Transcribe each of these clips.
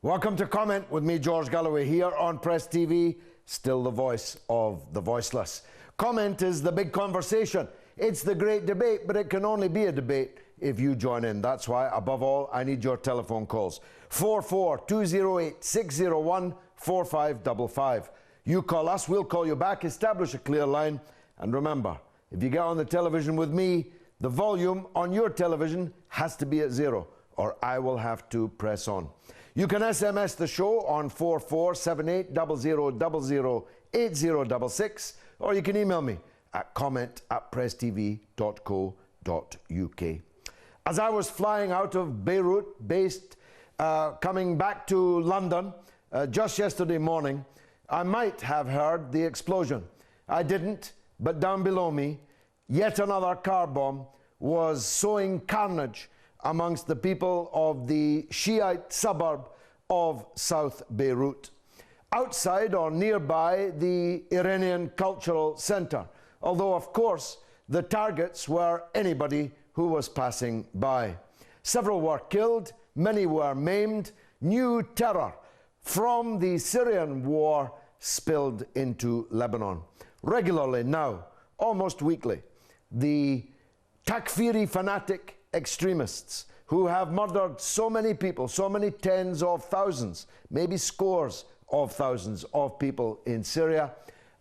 Welcome to Comment with me, George Galloway, here on Press TV, still the voice of the voiceless. Comment is the big conversation. It's the great debate, but it can only be a debate if you join in. That's why, above all, I need your telephone calls. 44208-601-4555. You call us, we'll call you back, establish a clear line. And remember, if you get on the television with me, the volume on your television has to be at 0, or I will have to press on. You can SMS the show on 447800008066, or you can email me at comment@presstv.co.uk. As I was flying out of Beirut, coming back to London just yesterday morning, I might have heard the explosion. I didn't, but down below me, yet another car bomb was sowing carnage amongst the people of the Shiite suburb of South Beirut, outside or nearby the Iranian Cultural Center, although of course the targets were anybody who was passing by. Several were killed, many were maimed. New terror from the Syrian war spilled into Lebanon. Regularly now, almost weekly, the Takfiri fanatic extremists who have murdered so many people, so many tens of thousands, maybe scores of thousands of people in Syria,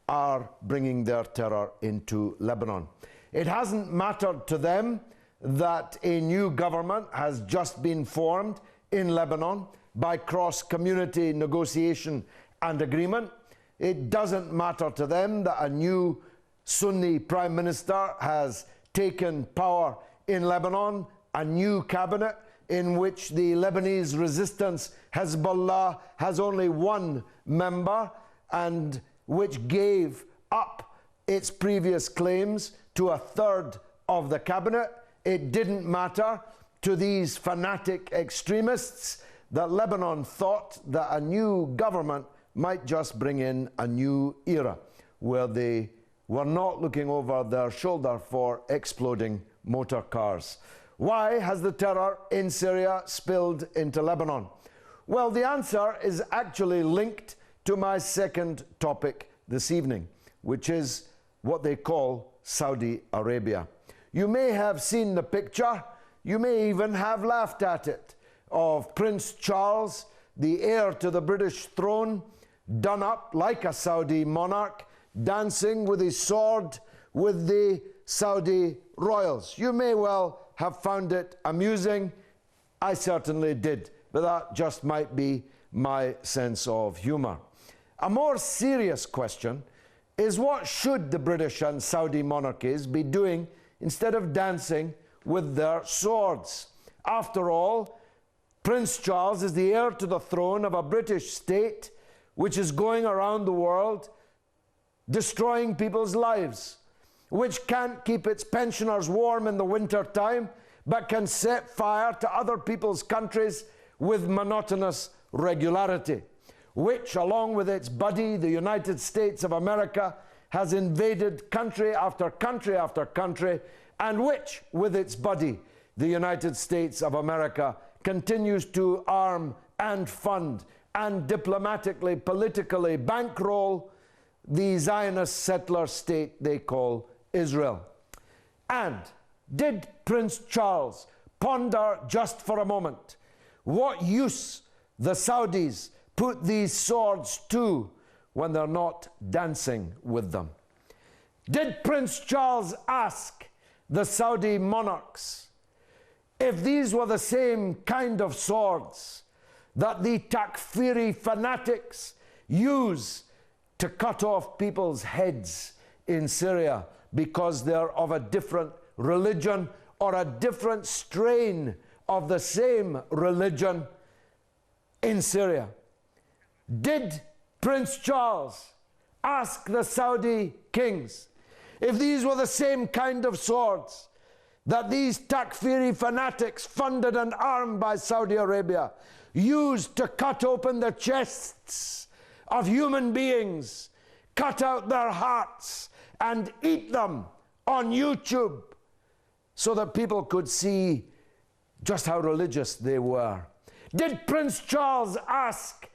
are bringing their terror into Lebanon. It hasn't mattered to them that a new government has just been formed in Lebanon by cross-community negotiation and agreement. It doesn't matter to them that a new Sunni prime minister has taken power in Lebanon, a new cabinet in which the Lebanese resistance Hezbollah has only one member, and which gave up its previous claims to a third of the cabinet. It didn't matter to these fanatic extremists that Lebanon thought that a new government might just bring in a new era where they were not looking over their shoulder for exploding motor cars. Why has the terror in Syria spilled into Lebanon? Well, the answer is actually linked to my second topic this evening, which is what they call Saudi Arabia. You may have seen the picture, you may even have laughed at it, of Prince Charles, the heir to the British throne, done up like a Saudi monarch, dancing with his sword with the Saudi royals. You may well have found it amusing. I certainly did, but that just might be my sense of humour. A more serious question is, what should the British and Saudi monarchies be doing instead of dancing with their swords? After all, Prince Charles is the heir to the throne of a British state which is going around the world destroying people's lives, which can't keep its pensioners warm in the winter time, but can set fire to other people's countries with monotonous regularity, which, along with its buddy, the United States of America, has invaded country after country after country, and which, with its buddy, the United States of America, continues to arm and fund and diplomatically, politically bankroll the Zionist settler state they call Israel. And did Prince Charles ponder just for a moment what use the Saudis put these swords to when they're not dancing with them? Did Prince Charles ask the Saudi monarchs if these were the same kind of swords that the Takfiri fanatics use to cut off people's heads in Syria because they're of a different religion or a different strain of the same religion in Syria? Did Prince Charles ask the Saudi kings if these were the same kind of swords that these Takfiri fanatics, funded and armed by Saudi Arabia, used to cut open the chests of human beings, cut out their hearts, and eat them on YouTube so that people could see just how religious they were. Did Prince Charles ask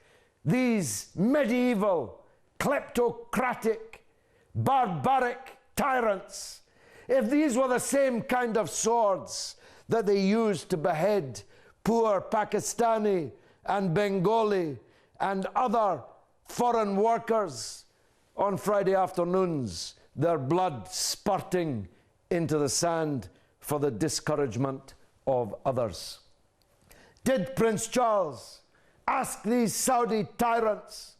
these medieval, kleptocratic, barbaric tyrants if these were the same kind of swords that they used to behead poor Pakistani and Bengali and other foreign workers on Friday afternoons, their blood spurting into the sand for the discouragement of others? Did Prince Charles ask these Saudi tyrants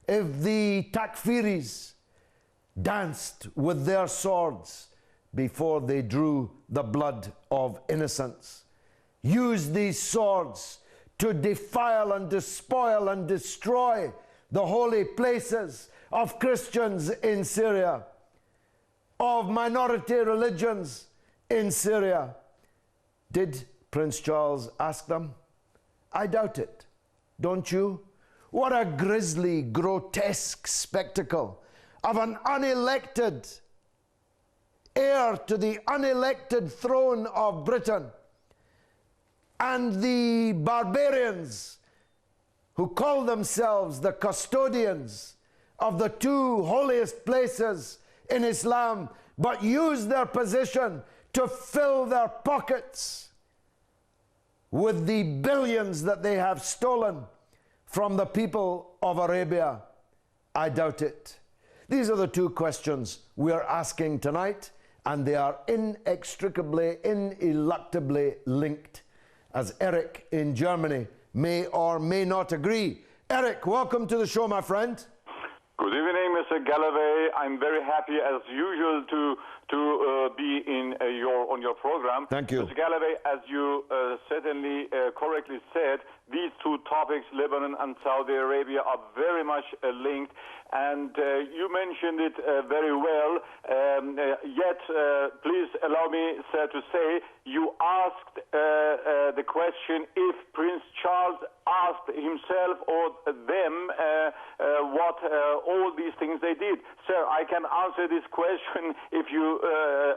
if the Takfiris danced with their swords before they drew the blood of innocents, used these swords to defile and despoil and destroy the holy places of Christians in Syria, of minority religions in Syria? Did Prince Charles ask them? I doubt it. Don't you? What a grisly, grotesque spectacle of an unelected heir to the unelected throne of Britain and the barbarians who call themselves the custodians of the two holiest places in Islam, but use their position to fill their pockets with the billions that they have stolen from the people of Arabia. I doubt it. These are the two questions we are asking tonight, and they are inextricably, ineluctably linked, as Eric in Germany may or may not agree. Eric, welcome to the show, my friend. Good evening, Mr. Galloway. I'm very happy, as usual, to be on your program. Thank you. Mr. Galloway, as you certainly correctly said, these two topics, Lebanon and Saudi Arabia, are very much linked. And you mentioned it very well. Yet, please allow me, sir, to say you asked the question if Prince Charles asked himself or them what all these things they did. Sir, I can answer this question if you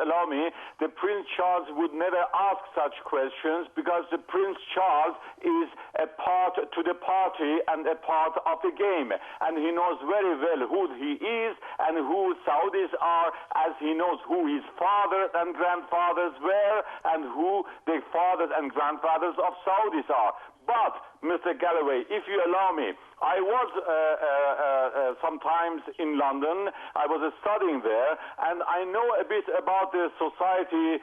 allow me. The Prince Charles would never ask such questions because the Prince Charles is a part to the party and a part of the game. And he knows very well who he is and who Saudis are, as he knows who his fathers and grandfathers were and who the fathers and grandfathers of Saudis are. But, Mr. Galloway, if you allow me, I was sometimes in London. I was studying there, and I know a bit about the society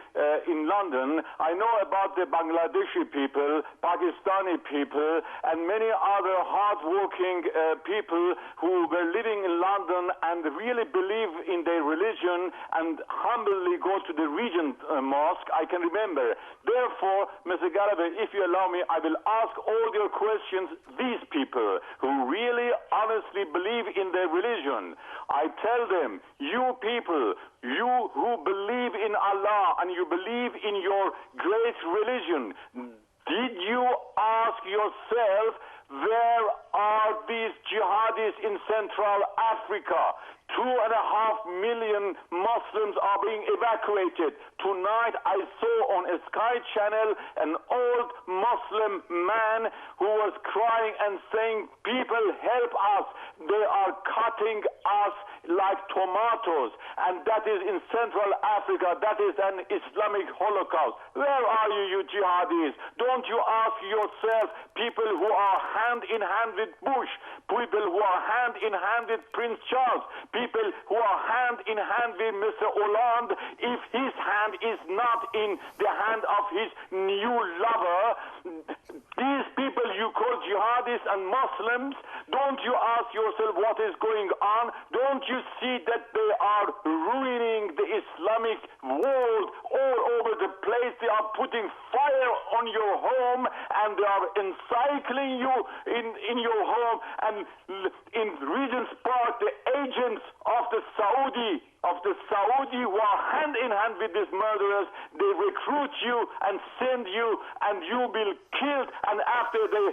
in London. I know about the Bangladeshi people, Pakistani people, and many other hard-working people who were living in London and really believe in their religion and humbly go to the Regent Mosque. I can remember. Therefore, Mr. Galloway, if you allow me, I will ask all your questions, these people who really honestly believe in their religion. I tell them, you people, you who believe in Allah and you believe in your great religion, did you ask yourself, where are these jihadis in Central Africa? 2.5 million Muslims are being evacuated. Tonight I saw on a Sky Channel an old Muslim man who was crying and saying, people help us, they are cutting us like tomatoes. And that is in Central Africa, that is an Islamic Holocaust. Where are you, you jihadis? Don't you ask yourself, people who are hand in hand with Bush, people who are hand in hand with Prince Charles, people who are hand in hand with Mr. Hollande, if his hand is not in the hand of his new lover, these people you call jihadis and Muslims, don't you ask yourself what is going on? Don't you see that they are ruining the Islamic world all over the place? They are putting fire on your home and they are encircling you in your home, and in Regent's Park, the agents of the Saudi who are hand in hand with these murderers, they recruit you and send you, and you will be killed, and after the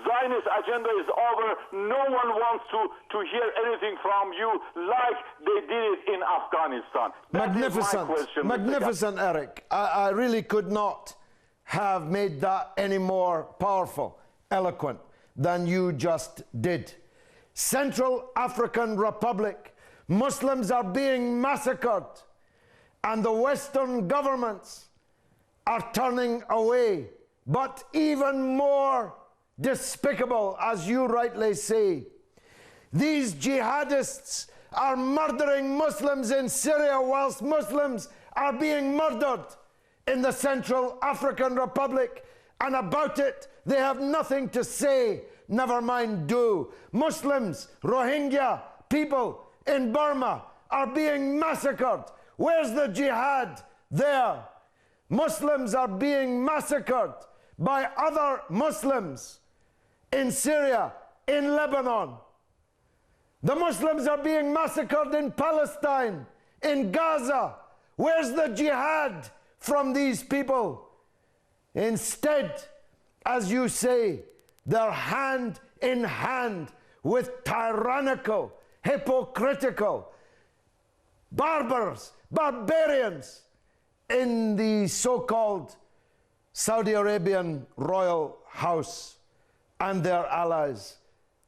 Zionist agenda is over, no one wants to hear anything from you like they did it in Afghanistan. Magnificent, magnificent, Eric. I really could not have made that any more powerful, eloquent than you just did. Central African Republic, Muslims are being massacred, and the Western governments are turning away. But even more despicable, as you rightly say, these jihadists are murdering Muslims in Syria whilst Muslims are being murdered in the Central African Republic, and about it they have nothing to say, never mind do. Muslims, Rohingya people in Burma are being massacred. Where's the jihad there? Muslims are being massacred by other Muslims in Syria, in Lebanon. The Muslims are being massacred in Palestine, in Gaza. Where's the jihad from these people? Instead, as you say, they're hand in hand with tyrannical, hypocritical barbarians in the so-called Saudi Arabian royal house, and their allies,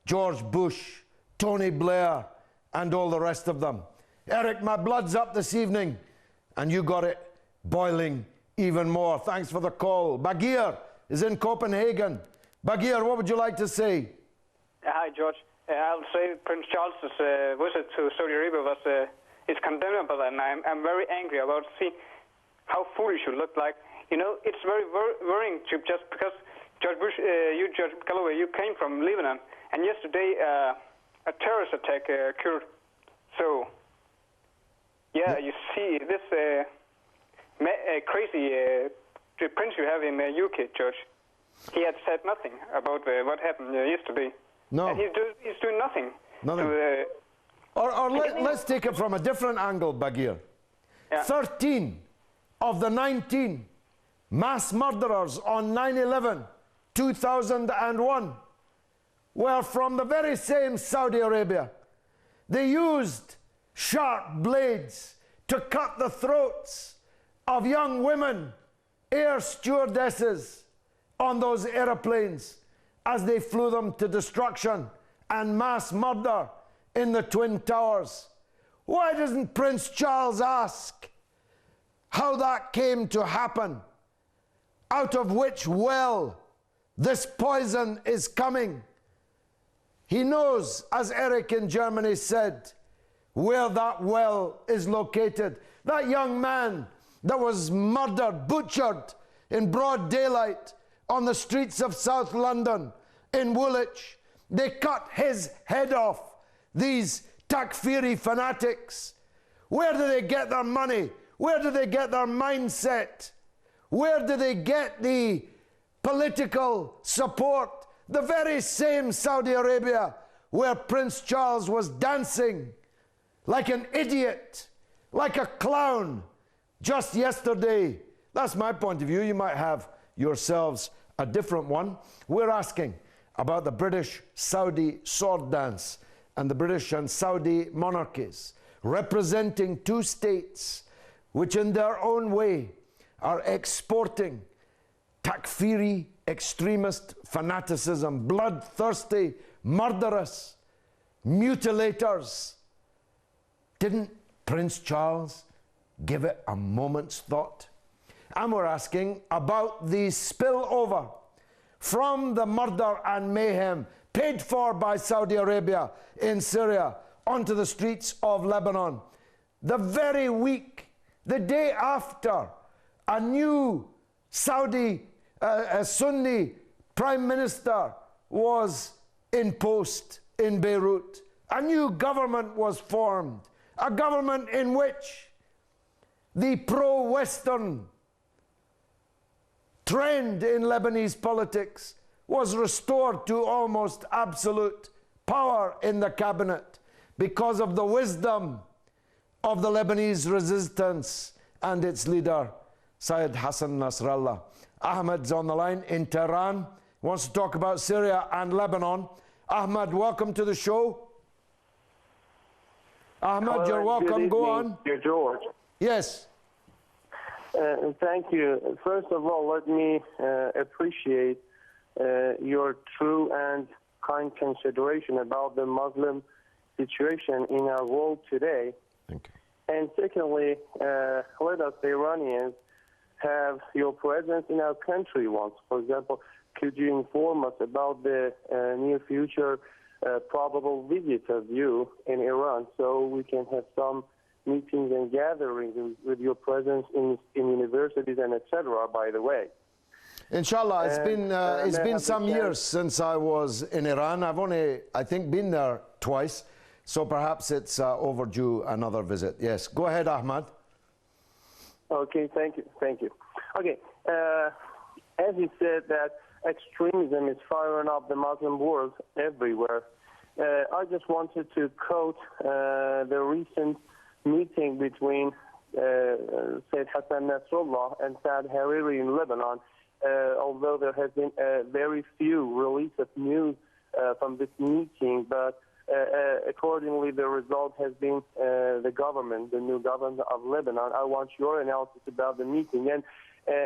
George Bush, Tony Blair, and all the rest of them. Eric, my blood's up this evening, and you got it boiling even more. Thanks for the call. Bagir is in Copenhagen. Bagir, what would you like to say? Hi, George. I'll say Prince Charles's visit to Saudi Arabia is condemnable, and I'm very angry about seeing how foolish you look like. You know, it's very worrying to just because George Bush, George Galloway, you came from Lebanon, and yesterday a terrorist attack occurred. So, yeah, you see this crazy prince you have in the UK, George. He had said nothing about what happened yesterday. No. And he's doing nothing. Nothing. Let's take it from a different angle, Bagir. Yeah. 13 of the 19 mass murderers on 9/11, 2001 were from the very same Saudi Arabia. They used sharp blades to cut the throats of young women, air stewardesses, on those airplanes as they flew them to destruction and mass murder in the Twin Towers. Why doesn't Prince Charles ask how that came to happen? Out of which well this poison is coming? He knows, as Eric in Germany said, where that well is located. That young man that was murdered, butchered in broad daylight on the streets of South London, in Woolwich, they cut his head off. These Takfiri fanatics. Where do they get their money? Where do they get their mindset? Where do they get the political support? The very same Saudi Arabia where Prince Charles was dancing like an idiot, like a clown, just yesterday. That's my point of view. You might have yourselves a different one. We're asking about the British-Saudi sword dance and the British and Saudi monarchies, representing two states which in their own way are exporting Takfiri extremist fanaticism, bloodthirsty, murderous, mutilators. Didn't Prince Charles give it a moment's thought? And we're asking about the spillover from the murder and mayhem paid for by Saudi Arabia in Syria onto the streets of Lebanon. The very week, the day after, a new Saudi Sunni prime minister was in post in Beirut. A new government was formed, a government in which the pro-Western trend in Lebanese politics was restored to almost absolute power in the cabinet because of the wisdom of the Lebanese resistance and its leader, Syed Hassan Nasrallah. Ahmed's on the line in Tehran. He wants to talk about Syria and Lebanon. Ahmed, welcome to the show. Ahmed, Hello, you're welcome. Go on. Dear George. Yes. Thank you. First of all, let me appreciate your true and kind consideration about the Muslim situation in our world today. Thank you. And secondly, let us Iranians have your presence in our country once. For example, could you inform us about the near future probable visit of you in Iran so we can have some meetings and gatherings with your presence in universities and etc., by the way. Inshallah, it's been some years since I was in Iran. I've only, I think, been there twice, so perhaps it's overdue another visit. Yes, go ahead, Ahmad. Okay, thank you. Okay, as you said that extremism is firing up the Muslim world everywhere. I just wanted to quote the recent meeting between Syed Hassan Nasrallah and Saad Hariri in Lebanon, although there has been very few release of news from this meeting, but accordingly the result has been the government, the new government of Lebanon. I want your analysis about the meeting. And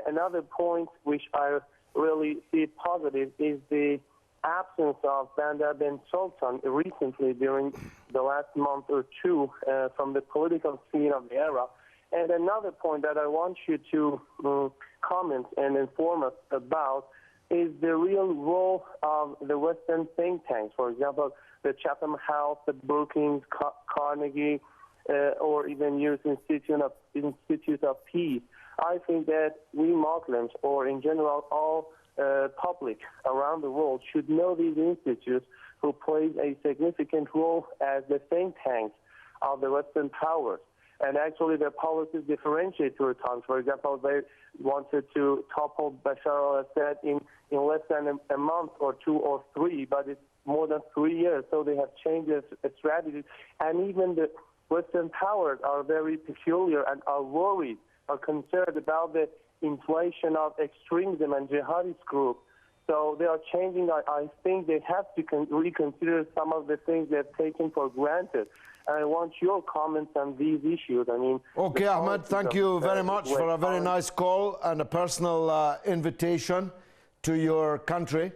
another point which I really see positive is the absence of Bandar bin Sultan recently during the last month or two from the political scene of the era. And another point that I want you to comment and inform us about is the real role of the Western think tanks. For example, the Chatham House, the Brookings, Carnegie, or even U.S. Institute of Peace. I think that we Muslims, or in general all public around the world, should know these institutes who plays a significant role as the think tanks of the Western powers. And actually their policies differentiate to times. For example, they wanted to topple Bashar al-Assad in less than a month or two or three, but it's more than 3 years, so they have changed their strategies. And even the Western powers are very peculiar and are worried, are concerned about the inflation of extremism and jihadist groups. So they are changing. I think they have to reconsider some of the things they've taken for granted. And I want your comments on these issues. I mean, okay, Ahmed, thank you very much for a very nice call and a personal invitation to your country.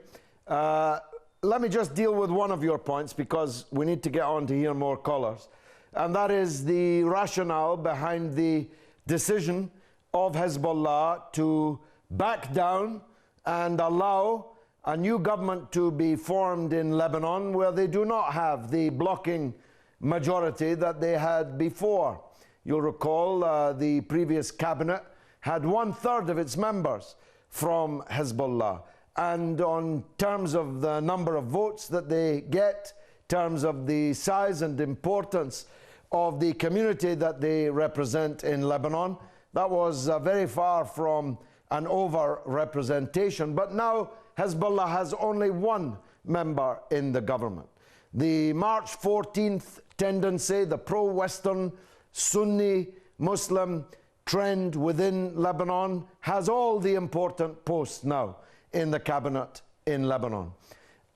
Let me just deal with one of your points because we need to get on to hear more callers. And that is the rationale behind the decision of Hezbollah to back down and allow a new government to be formed in Lebanon where they do not have the blocking majority that they had before. You'll recall the previous cabinet had 1/3 of its members from Hezbollah. And on terms of the number of votes that they get, terms of the size and importance of the community that they represent in Lebanon, that was very far from an over-representation. But now Hezbollah has only one member in the government. The March 14th tendency, the pro-Western Sunni Muslim trend within Lebanon, has all the important posts now in the cabinet in Lebanon.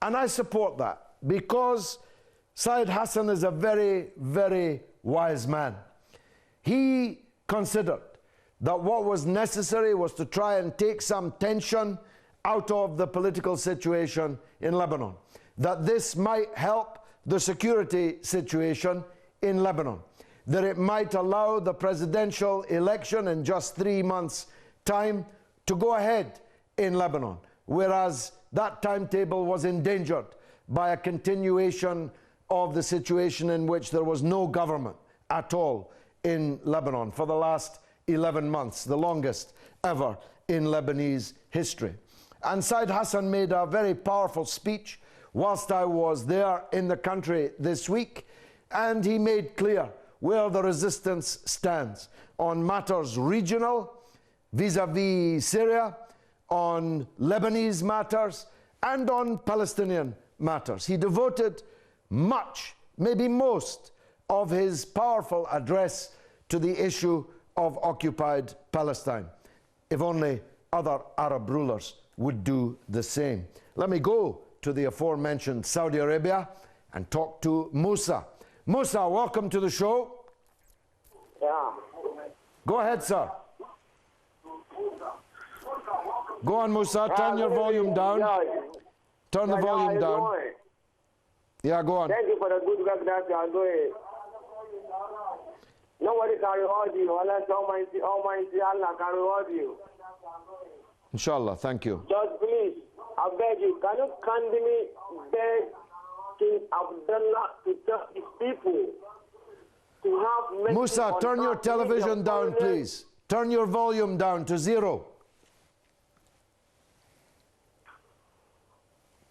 And I support that because Syed Hassan is a very, very wise man. He considered that what was necessary was to try and take some tension out of the political situation in Lebanon, that this might help the security situation in Lebanon, that it might allow the presidential election in just 3 months' time to go ahead in Lebanon, whereas that timetable was endangered by a continuation of the situation in which there was no government at all in Lebanon for the last 11 months, the longest ever in Lebanese history. And Syed Hassan made a very powerful speech whilst I was there in the country this week, and he made clear where the resistance stands on matters regional, vis-a-vis Syria, on Lebanese matters, and on Palestinian matters. He devoted much, maybe most, of his powerful address to the issue of occupied Palestine. If only other Arab rulers would do the same. Let me go to the aforementioned Saudi Arabia and talk to Musa. Musa, welcome to the show. Yeah. Go ahead, sir. Go on, Musa. Turn your volume down. Turn the volume down. Yeah, go on. Thank you for the good work that you are doing. Nobody can reward you unless Almighty Allah can reward you. Inshallah, thank you. Just please, I beg you, can you kindly beg King Abdullah to tell his people to have mercy Musa, on turn your us, television down, foreigners? please. Turn your volume down to 0.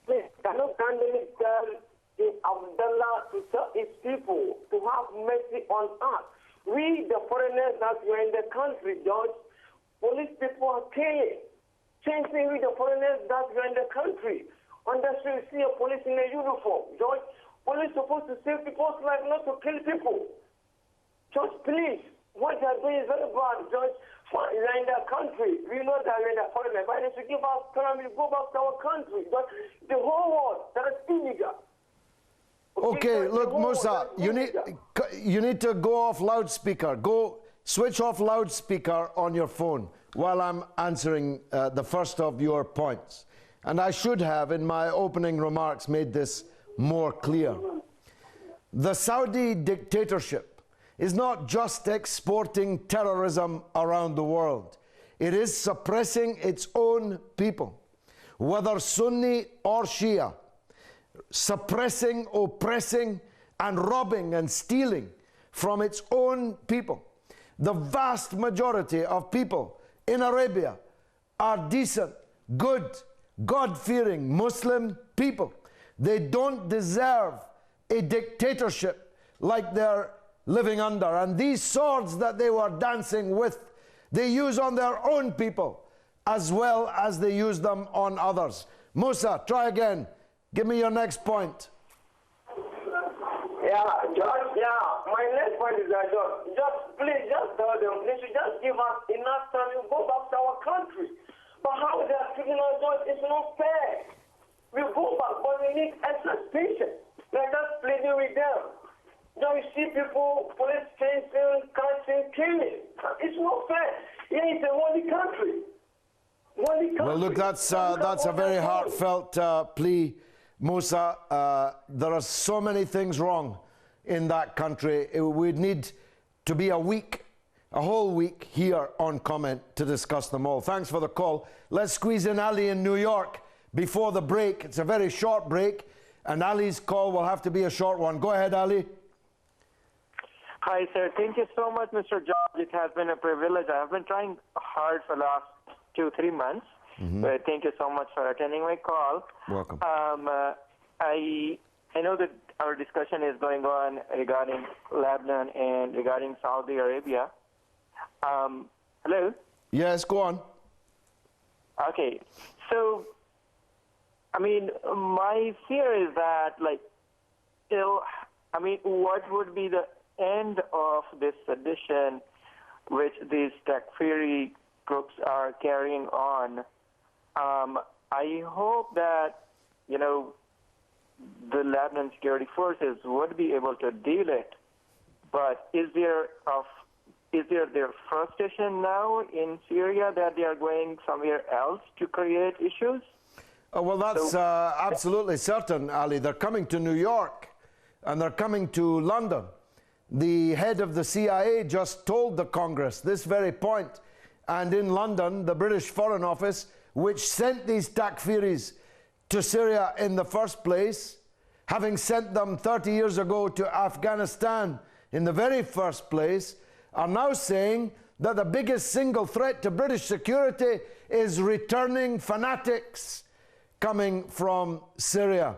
Please, can you kindly tell King Abdullah to tell his people to have mercy on us? We, the foreigners that were in the country, George, police people are killing. Same thing with the foreigners that were in the country. On the street, you see a police in a uniform, George. Police supposed to save people's life, not to kill people. George, please, what you are doing is very bad, George. We are in the country. We know that we are in the foreigner. But if you give us time, we go back to our country. But the whole world, that is illegal. Okay, look, Musa, you need to go off loudspeaker. Go switch off loudspeaker on your phone while I'm answering the first of your points. And I should have, in my opening remarks, made this more clear. The Saudi dictatorship is not just exporting terrorism around the world. It is suppressing its own people, whether Sunni or Shia, suppressing, oppressing, and robbing and stealing from its own people. The vast majority of people in Arabia are decent, good, God-fearing Muslim people. They don't deserve a dictatorship like they're living under. And these swords that they were dancing with, they use on their own people as well as they use them on others. Musa, try again. Give me your next point. Yeah, George, yeah. My next point is that, George, please tell them, they should just give us enough time to go back to our country. But how they are treating us, George, it's not fair. We go back, but we need extra patience. Like us pleading with them. Now you see people, police chasing, catching, killing. It's not fair. Yeah, it's a holy country. Well, look, that's a very heartfelt plea, Musa. There are so many things wrong in that country. We'd need to be a whole week here on Comment to discuss them all. Thanks for the call. Let's squeeze in Ali in New York before the break. It's a very short break, and Ali's call will have to be a short one. Go ahead, Ali. Hi, sir. Thank you so much, Mr. George. It has been a privilege. I have been trying hard for the last 2-3 months. But thank you so much for attending my call. Welcome. I know that our discussion is going on regarding Lebanon and regarding Saudi Arabia. Hello? Yes, go on. Okay. So, I mean, my fear is that, what would be the end of this sedition which these Takfiri groups are carrying on? I hope that, the Lebanon security forces would be able to deal it. But is there their frustration now in Syria that they are going somewhere else to create issues? Well, that's absolutely certain, Ali. They're coming to New York and they're coming to London. The head of the CIA just told the Congress this very point. And in London, the British Foreign Office, which sent these Takfiris to Syria in the first place, having sent them 30 years ago to Afghanistan in the very first place, are now saying that the biggest single threat to British security is returning fanatics coming from Syria.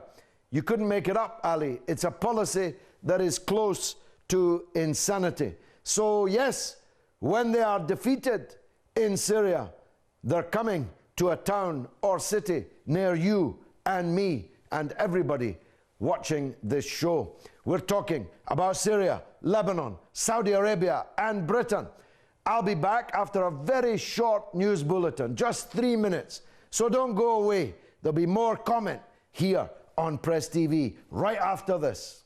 You couldn't make it up, Ali. It's a policy that is close to insanity. So yes, when they are defeated in Syria, they're coming to a town or city near you and me and everybody watching this show. We're talking about Syria, Lebanon, Saudi Arabia, and Britain. I'll be back after a very short news bulletin, just 3 minutes. So don't go away. There'll be more comment here on Press TV right after this.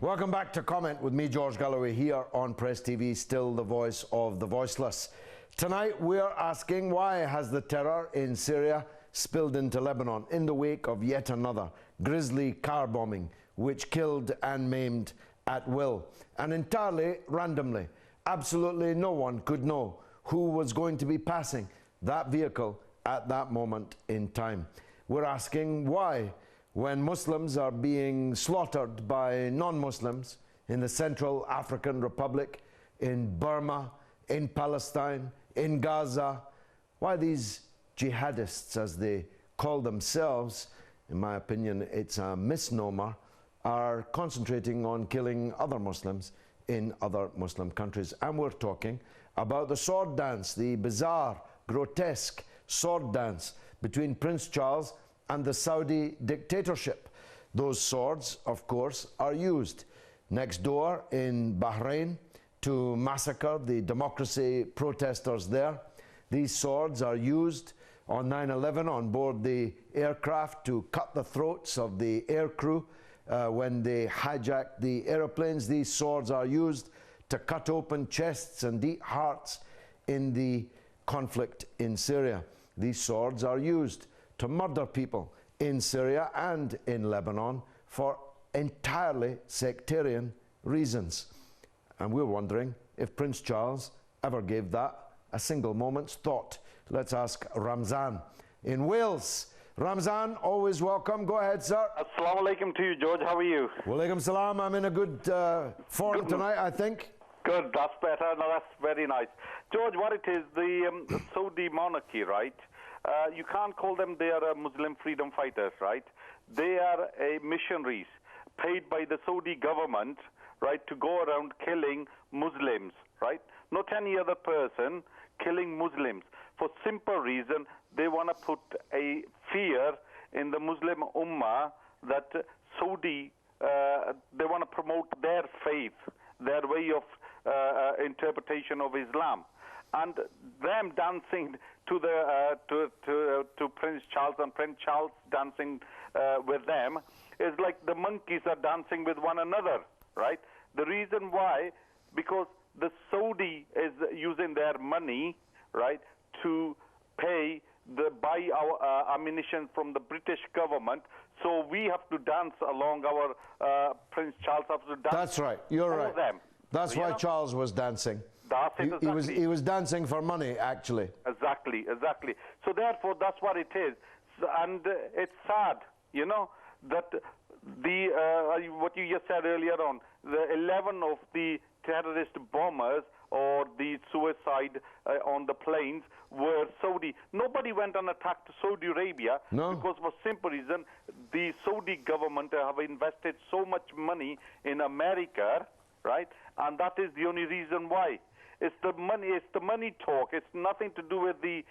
Welcome back to Comment with me, George Galloway, here on Press TV, still the voice of the voiceless. Tonight we're asking, why has the terror in Syria spilled into Lebanon in the wake of yet another grisly car bombing which killed and maimed at will and entirely randomly? Absolutely no one could know who was going to be passing that vehicle at that moment in time. We're asking why, when Muslims are being slaughtered by non-Muslims in the Central African Republic, in Burma, in Palestine, in Gaza, why these jihadists, as they call themselves, in my opinion it's a misnomer, are concentrating on killing other Muslims in other Muslim countries. And we're talking about the sword dance, the bizarre, grotesque sword dance between Prince Charles and the Saudi dictatorship. Those swords, of course, are used next door in Bahrain to massacre the democracy protesters there. These swords are used on 9/11 on board the aircraft to cut the throats of the aircrew when they hijacked the aeroplanes. These swords are used to cut open chests and eat hearts in the conflict in Syria. These swords are used to murder people in Syria and in Lebanon for entirely sectarian reasons. And we're wondering if Prince Charles ever gave that a single moment's thought. Let's ask Ramzan in Wales. Ramzan, always welcome. Go ahead, sir. Assalamu alaikum to you, George. How are you? Walaikum salam. I'm in a good form tonight, I think. Good, that's better. No, that's very nice. George, what it is, the Saudi monarchy, right? You can't call them, they are Muslim freedom fighters, right? They are missionaries paid by the Saudi government, right, to go around killing Muslims, right? Not any other person killing Muslims. For simple reason, they want to put a fear in the Muslim Ummah that Saudi, they want to promote their faith, their way of interpretation of Islam. And them dancing to the to Prince Charles, and Prince Charles dancing with them is like the monkeys are dancing with one another, right? The reason why, because the Saudi is using their money, right, to buy our ammunition from the British government, so we have to dance along our Prince Charles has to dance. That's right. You're right. Them. That's why Charles was dancing. That's it, exactly. He was dancing for money, actually. Exactly. So therefore, that's what it is. And it's sad, you know, that what you just said earlier on, the 11 of the terrorist bombers or the suicide on the planes were Saudi. Nobody went and attacked Saudi Arabia because for simple reason, the Saudi government have invested so much money in America, right? And that is the only reason why. It's the money. It's the money talk. It's nothing to do with the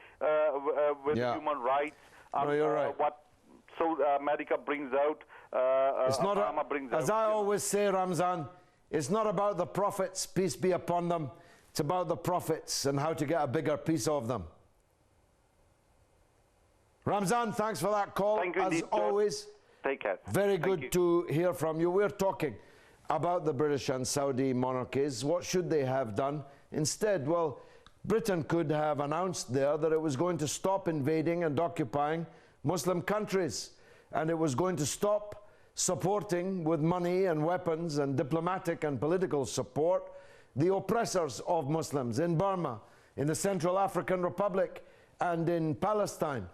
human rights and you're right. What America brings out. It's not Obama brings as out. I always say, Ramzan, it's not about the prophets, peace be upon them. It's about the prophets and how to get a bigger piece of them. Ramzan, thanks for that call. Thank you, as always. Take care. Very good to hear from you. We're talking about the British and Saudi monarchies. What should they have done instead? Well, Britain could have announced there that it was going to stop invading and occupying Muslim countries, and it was going to stop supporting with money and weapons and diplomatic and political support the oppressors of Muslims in Burma, in the Central African Republic, and in Palestine.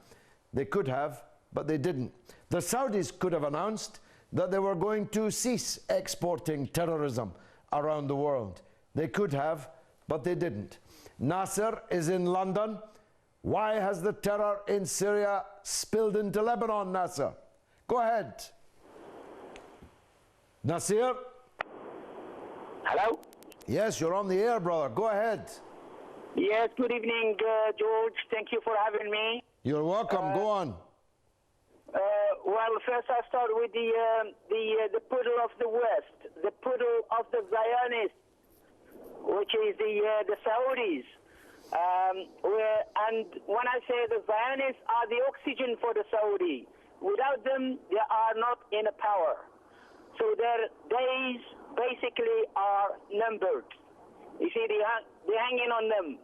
They could have, but they didn't. The Saudis could have announced that they were going to cease exporting terrorism around the world. They could have, but they didn't. Nasser is in London. Why has the terror in Syria spilled into Lebanon, Nasser? Go ahead. Nasir? Hello? Yes, you're on the air, brother. Go ahead. Yes, good evening, George. Thank you for having me. You're welcome. Go on. Well, first I start with the poodle of the West, the poodle of the Zionists, which is the Saudis. And when I say the Zionists are the oxygen for the Saudi, without them, they are not in a power. So their days basically are numbered. You see, they're hanging on them.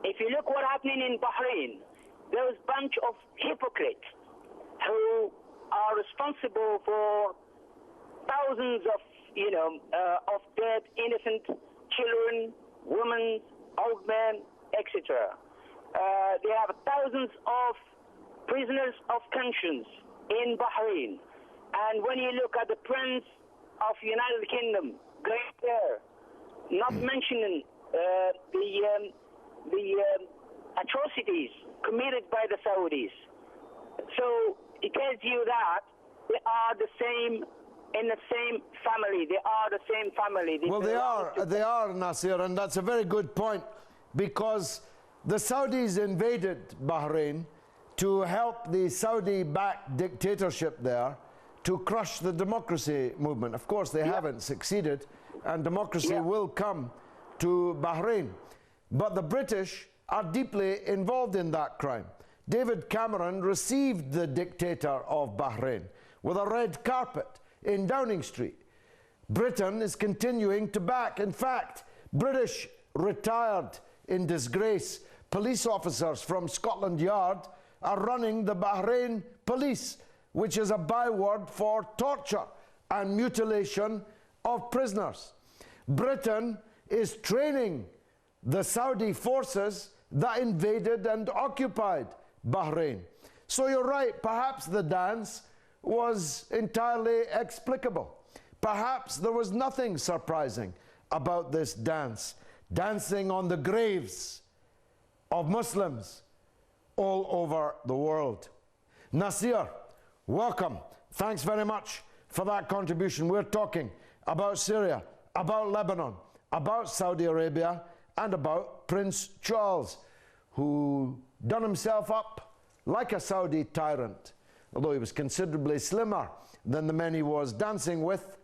If you look what's happening in Bahrain, there's a bunch of hypocrites who are responsible for thousands of, of dead, innocent children, women, old men, etc. They have thousands of prisoners of conscience in Bahrain. And when you look at the Prince of United Kingdom, going there, not mentioning the atrocities committed by the Saudis. So it tells you that they are the same, in the same family. They are the same family. Well, they are, Nasir, and that's a very good point, because the Saudis invaded Bahrain to help the Saudi-backed dictatorship there to crush the democracy movement. Of course, they haven't succeeded, and democracy will come to Bahrain. But the British are deeply involved in that crime. David Cameron received the dictator of Bahrain with a red carpet in Downing Street. Britain is continuing to back. In fact, British retired in disgrace police officers from Scotland Yard are running the Bahrain police, which is a byword for torture and mutilation of prisoners. Britain is training the Saudi forces that invaded and occupied Bahrain. So you're right, perhaps the dance was entirely explicable. Perhaps there was nothing surprising about this dance, dancing on the graves of Muslims all over the world. Nasir, welcome. Thanks very much for that contribution. We're talking about Syria, about Lebanon, about Saudi Arabia, and about Prince Charles, who done himself up like a Saudi tyrant, although he was considerably slimmer than the men he was dancing with,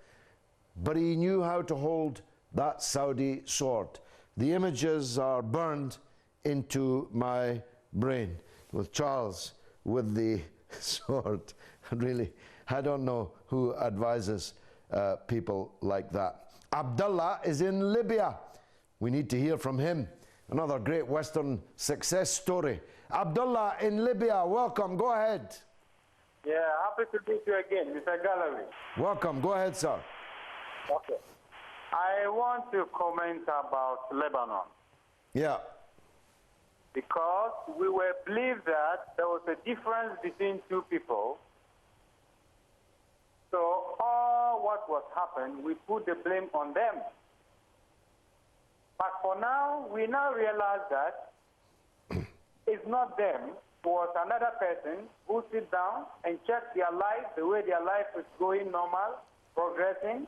but he knew how to hold that Saudi sword. The images are burned into my brain with Charles with the sword. Really, I don't know who advises people like that. Abdullah is in Libya. We need to hear from him. Another great Western success story. Abdullah in Libya, welcome. Go ahead. Yeah, happy to meet you again, Mr. Galloway. Welcome. Go ahead, sir. Okay. I want to comment about Lebanon. Yeah. Because we were believed that there was a difference between two people. So all what was happened, we put the blame on them. But for now, we now realize that it's not them, it was another person who sit down and check their life, the way their life is going normal, progressing.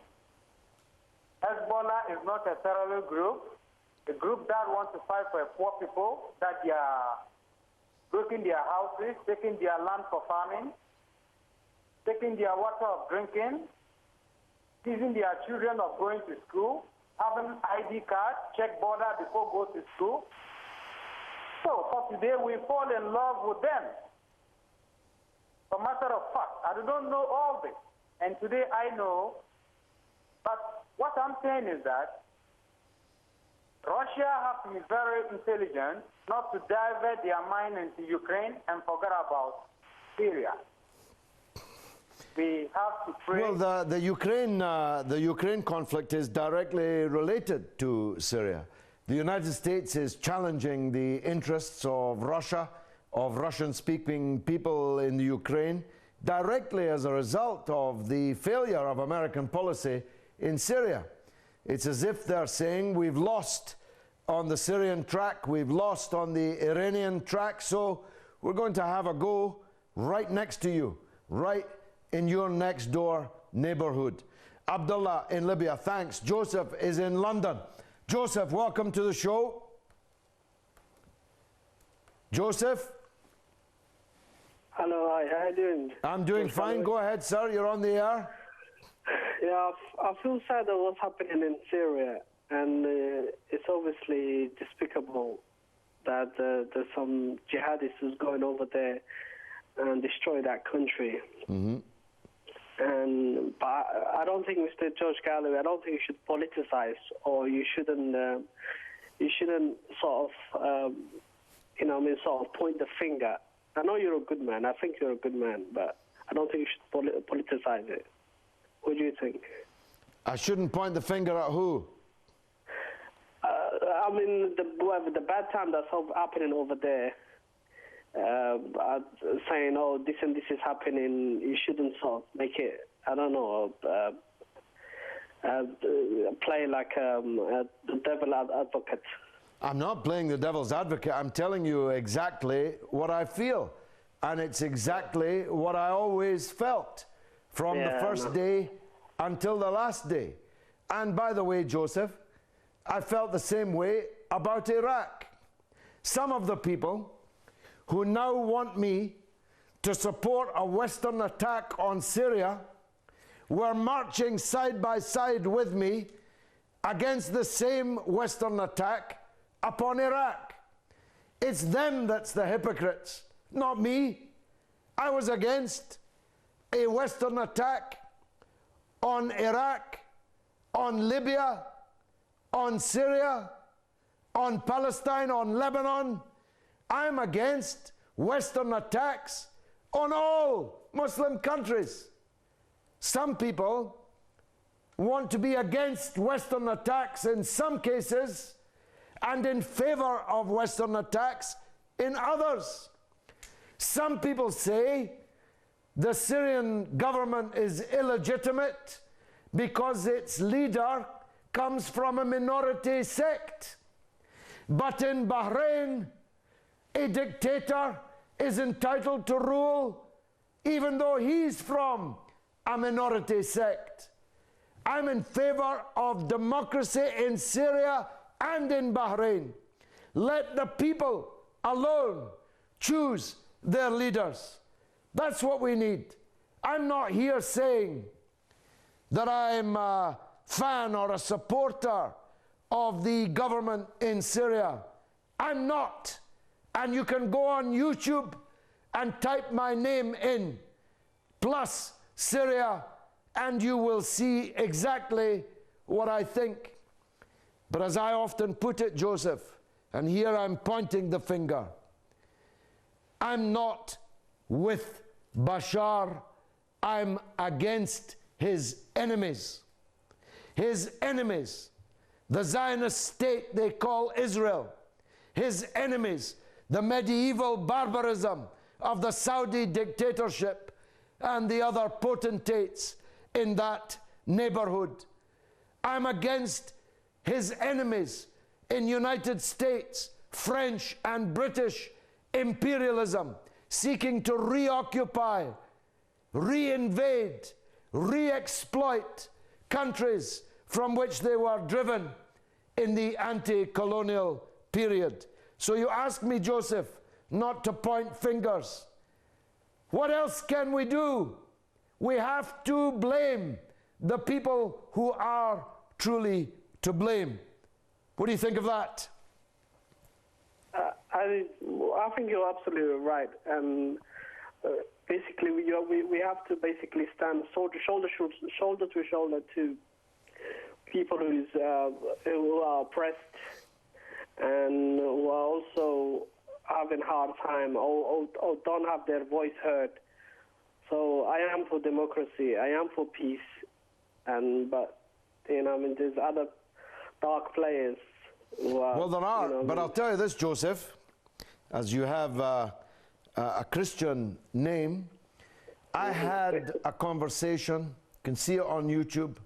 Hezbollah is not a terrorist group, a group that wants to fight for poor people, that they are breaking their houses, taking their land for farming, taking their water of drinking, teasing their children of going to school, having ID card, check border before go to school. So for today, we fall in love with them. For matter of fact, I don't know all this. And today I know, but what I'm saying is that Russia has to be very intelligent not to divert their mind into Ukraine and forget about Syria. We have to pray. Well, the Ukraine conflict is directly related to Syria. The United States is challenging the interests of Russia, of Russian-speaking people in the Ukraine, directly as a result of the failure of American policy in Syria. It's as if they're saying we've lost on the Syrian track, we've lost on the Iranian track, so we're going to have a go right next to you, right in your next door neighborhood. Abdullah in Libya, thanks. Joseph is in London. Joseph, welcome to the show. Joseph? Hello, hi, how are you doing? I'm doing fine. Go ahead, sir. You're on the air. Yeah, I feel sad at what's happening in Syria, and it's obviously despicable that there's some jihadists who's going over there and destroy that country. Mm-hmm. But I don't think, Mr. George Galloway, I don't think you should politicize, or you shouldn't sort of, sort of point the finger. I know you're a good man. I think you're a good man, but I don't think you should politicize it. What do you think? I shouldn't point the finger at who? I mean, the bad time that's happening over there, saying, oh, this and this is happening, you shouldn't sort of make it, I don't know, play like the devil advocate. I'm not playing the devil's advocate. I'm telling you exactly what I feel. And it's exactly what I always felt from the first day until the last day. And by the way, Joseph, I felt the same way about Iraq. Some of the people who now want me to support a Western attack on Syria were marching side by side with me against the same Western attack upon Iraq. It's them that's the hypocrites, not me. I was against a Western attack on Iraq, on Libya, on Syria, on Palestine, on Lebanon. I'm against Western attacks on all Muslim countries. Some people want to be against Western attacks in some cases and in favor of Western attacks in others. Some people say the Syrian government is illegitimate because its leader comes from a minority sect. But in Bahrain, a dictator is entitled to rule even though he's from a minority sect. I'm in favor of democracy in Syria and in Bahrain. Let the people alone choose their leaders. That's what we need. I'm not here saying that I'm a fan or a supporter of the government in Syria. I'm not. And you can go on YouTube and type my name in, plus Syria, and you will see exactly what I think. But as I often put it, Joseph, and here I'm pointing the finger, I'm not with Bashar, I'm against his enemies. His enemies, the Zionist state they call Israel. His enemies, the medieval barbarism of the Saudi dictatorship and the other potentates in that neighborhood. I'm against his enemies in United States, French and British imperialism, seeking to reoccupy, reinvade, re-exploit countries from which they were driven in the anti-colonial period. So you ask me, Joseph, not to point fingers. What else can we do? We have to blame the people who are truly to blame. What do you think of that? I think you're absolutely right. And basically, we have to basically stand shoulder to shoulder to people who are oppressed and who are also having a hard time or don't have their voice heard. So I am for democracy. I am for peace. But there's other dark players who are. Well, there are. But I'll tell you this, Joseph, as you have a Christian name, I had a conversation, you can see it on YouTube,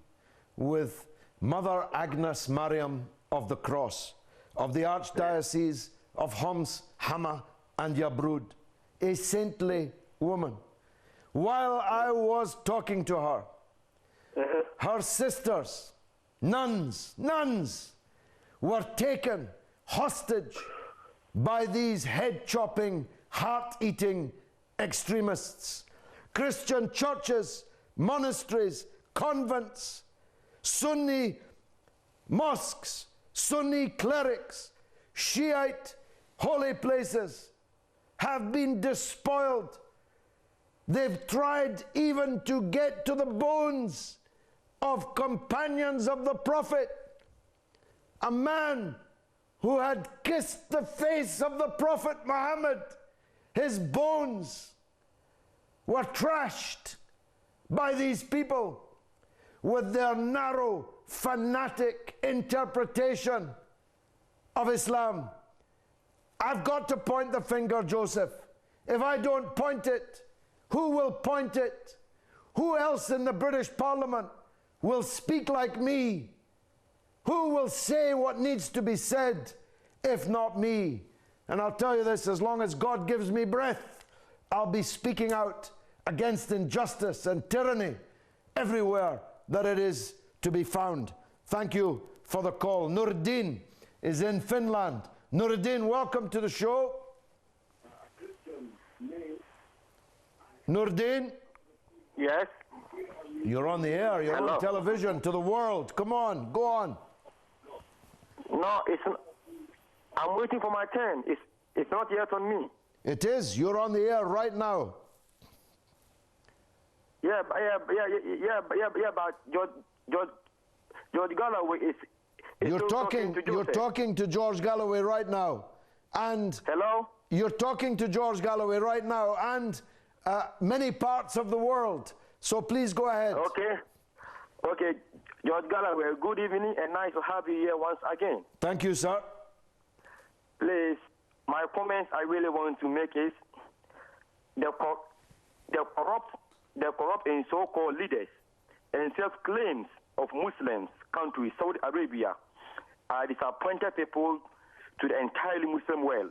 with Mother Agnes Mariam of the Cross, of the Archdiocese of Homs, Hama and Yabrud, a saintly woman. While I was talking to her, her sisters, nuns, were taken hostage by these head-chopping, heart-eating extremists. Christian churches, monasteries, convents, Sunni mosques, Sunni clerics, Shiite holy places have been despoiled. They've tried even to get to the bones of companions of the Prophet. A man who had kissed the face of the Prophet Muhammad, his bones were trashed by these people with their narrow, fanatic interpretation of Islam. I've got to point the finger, Joseph. If I don't point it, who will point it? Who else in the British Parliament will speak like me? Who will say what needs to be said, if not me? And I'll tell you this, as long as God gives me breath, I'll be speaking out against injustice and tyranny everywhere that it is to be found. Thank you for the call. Nuruddin is in Finland. Nuruddin, welcome to the show. Nuruddin? Yes? You're on the air, you're Hello. on television to the world. Come on, go on. No, I'm waiting for my turn. It's not yet on me. It is, you're on the air right now. But George Galloway is You're still talking to George Galloway right now. And hello? You're talking to George Galloway right now and many parts of the world. So please go ahead. Okay, George Galloway, good evening and nice to have you here once again. Thank you, sir. Please, my comments I really want to make is the corrupt and so-called leaders and self-claims of Muslims countries, Saudi Arabia, are disappointed people to the entire Muslim world,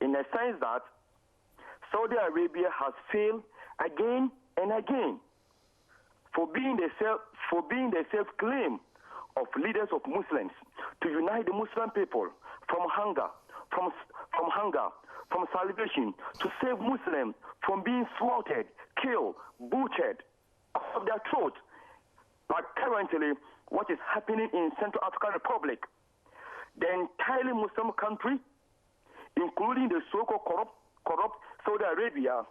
in the sense that Saudi Arabia has failed again and again for being the self-claim of leaders of Muslims to unite the Muslim people from hunger, from starvation, to save Muslims from being slaughtered, killed, butchered of their throat. But currently, what is happening in Central African Republic, the entirely Muslim country, including the so-called corrupt Saudi Arabia,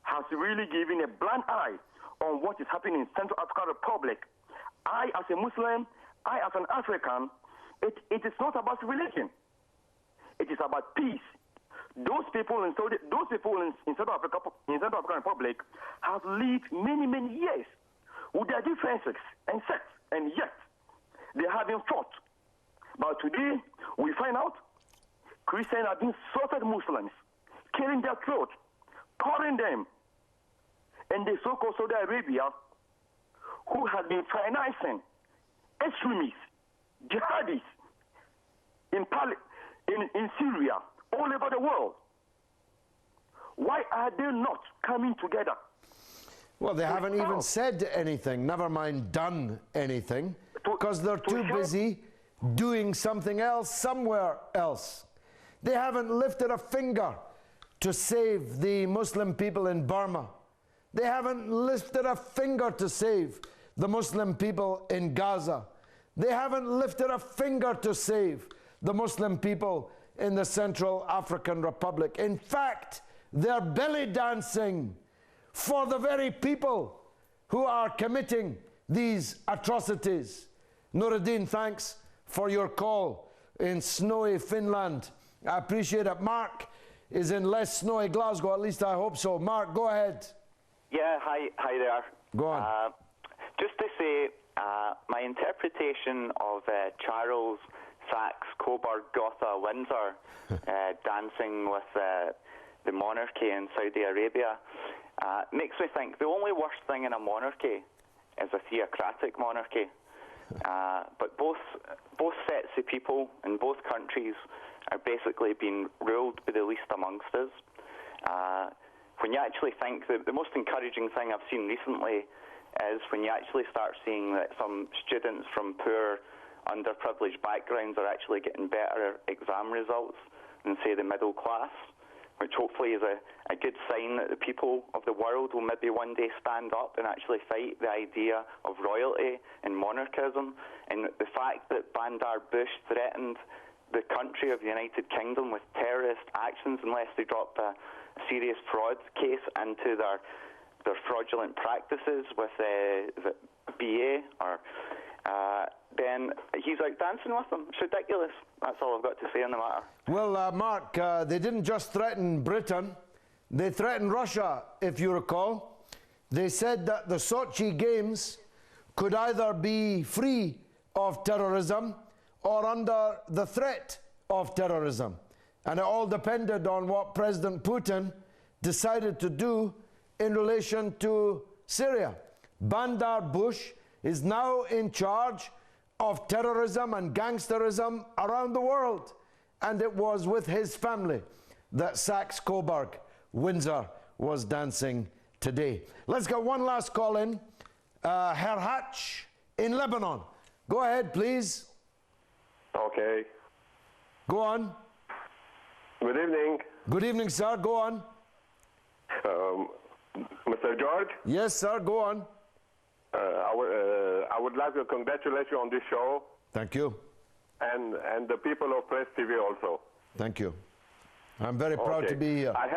has really given a blind eye on what is happening in Central African Republic. I, as a Muslim, I, as an African, it is not about religion. It is about peace. Those people in Central African Republic have lived many years with their differences and sects, and yet they haven't fought. But today, we find out Christians have been slaughtered Muslims, killing their throat, calling them, and the so-called Saudi Arabia, who has been financing extremists, jihadists in Syria, all over the world. Why are they not coming together? Well, they haven't even said anything, never mind done anything, because they're too busy doing something else somewhere else. They haven't lifted a finger to save the Muslim people in Burma. They haven't lifted a finger to save the Muslim people in Gaza. They haven't lifted a finger to save the Muslim people in the Central African Republic. In fact, they're belly dancing for the very people who are committing these atrocities. Nuruddin, thanks for your call in snowy Finland. I appreciate it. Mark is in less snowy Glasgow, at least I hope so. Mark, go ahead. Yeah, hi there. Go on. Just to say, my interpretation of Charles Sachs Coburg Gotha Windsor dancing with the monarchy in Saudi Arabia, makes me think the only worst thing in a monarchy is a theocratic monarchy. But both sets of people in both countries are basically being ruled by the least amongst us. When you actually think that the most encouraging thing I've seen recently is when you actually start seeing that some students from poor, underprivileged backgrounds are actually getting better exam results than, say, the middle class, which hopefully is a good sign that the people of the world will maybe one day stand up and actually fight the idea of royalty and monarchism. And the fact that Bandar Bush threatened the country of the United Kingdom with terrorist actions unless they dropped a serious fraud case into their fraudulent practices with the BA, or then he's out dancing with them. It's ridiculous. That's all I've got to say on the matter. Well, Mark, they didn't just threaten Britain, they threatened Russia, if you recall. They said that the Sochi Games could either be free of terrorism or under the threat of terrorism. And it all depended on what President Putin decided to do in relation to Syria. Bandar Bush is now in charge of terrorism and gangsterism around the world. And it was with his family that Saxe-Coburg, Windsor, was dancing today. Let's get one last call in. Herhatch in Lebanon. Go ahead, please. Okay. Go on. Good evening. Good evening, sir. Go on. Mr. George? Yes, sir. Go on. I would like to congratulate you on this show. Thank you. And the people of Press TV also. Thank you. I'm very proud to be here. I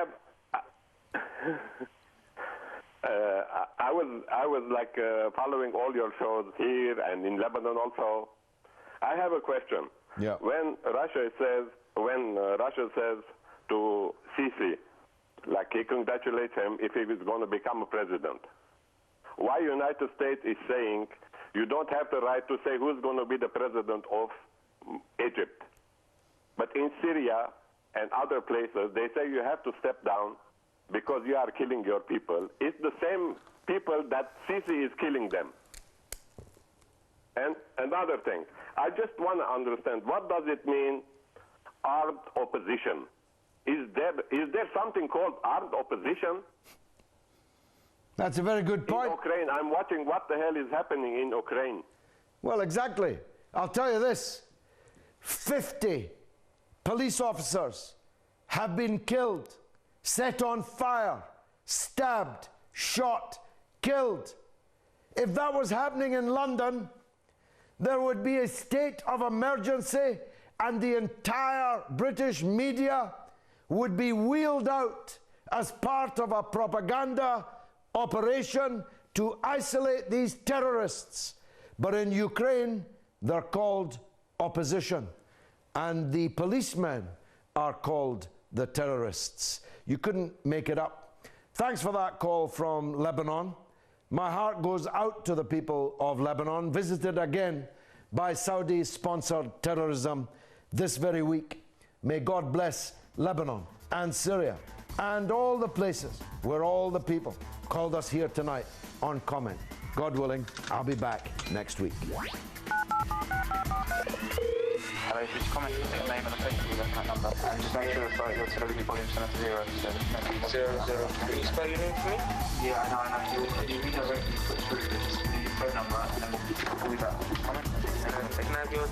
was like following all your shows here and in Lebanon also. I have a question. Yeah. When Russia says to Sisi, like he congratulates him if he is going to become a president, why United States is saying you don't have the right to say who's going to be the president of Egypt, but in Syria and other places they say you have to step down because you are killing your people. It's the same people that Sisi is killing them. And another thing, I just want to understand, what does it mean, armed opposition? Is there something called armed opposition? That's a very good point. In Ukraine, I'm watching what the hell is happening in Ukraine. Well, exactly. I'll tell you this. 50 police officers have been killed, set on fire, stabbed, shot, killed. If that was happening in London, there would be a state of emergency and the entire British media would be wheeled out as part of a propaganda operation to isolate these terrorists. But in Ukraine, they're called opposition. And the policemen are called the terrorists. You couldn't make it up. Thanks for that call from Lebanon. My heart goes out to the people of Lebanon, visited again by Saudi-sponsored terrorism this very week. May God bless Lebanon and Syria and all the places where all the people called us here tonight on comment. God willing, I'll be back next week. Hello, just comment your name and the place you left my number. And just make sure the site your television volume is set to 0. So 0. Can you spell your name for me? Yeah, I know. You redirect me, put through the phone number, and then we'll call you back. Comment. And then can I have your